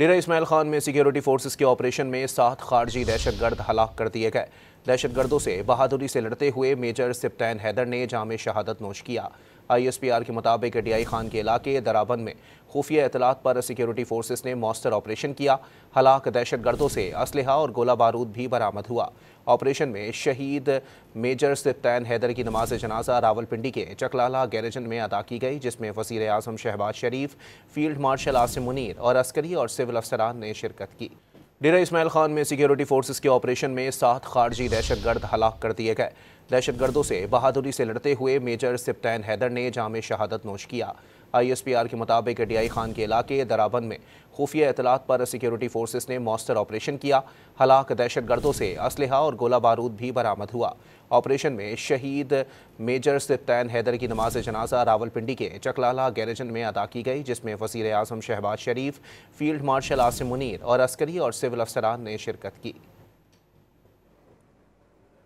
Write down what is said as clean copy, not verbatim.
डेरा इस्माइल खान में security forces के operation में 7 खारजी दहशतगर्द हलाक कर दिए गए। दहशतगर्दों से बहादुरी से लड़ते हुए मेजर सिप्तैन हैदर ने जाम शहादत नोश किया। ISPR के मुताबिक DI खान के इलाके दराबंद में खुफिया इतलात पर सिक्योरिटी फोर्सेस ने मॉस्टर ऑपरेशन किया। हलाक दहशतगर्दों से असलहा और गोला बारूद भी बरामद हुआ। ऑपरेशन में शहीद मेजर सिप्तैन हैदर की नमाज जनाजा रावलपिंडी के चकलाला गैरेजन में अदा की गई, जिसमें वज़ीर आज़म शहबाज शरीफ, फील्ड मार्शल आसिम मुनीर और अस्करी और सिविल अफसरान ने शिरकत की। डेरा इस्माइल खान में सिक्योरिटी फोर्सेस के ऑपरेशन में 7 खारजी दहशतगर्द हलाक कर दिए गए। दहशतगर्दों से बहादुरी से लड़ते हुए मेजर सिप्तैन हैदर ने जाम शहादत नोश किया। ISPR के मुताबिक DI खान के इलाके दराबंद में खुफिया इतलात पर सिक्योरिटी फोर्सेस ने मॉस्टर ऑपरेशन किया। हलाक दहशतगर्दों से असलहा और गोला बारूद भी बरामद हुआ। ऑपरेशन में शहीद मेजर सिप्तैन हैदर की नमाज जनाजा रावलपिंडी के चकलाला गैरेजन में अदा की गई, जिसमें वज़ीर आज़म शहबाज शरीफ, फील्ड मार्शल आसिम मुनीर और अस्करी और सिविल अफसरान ने शिरकत की।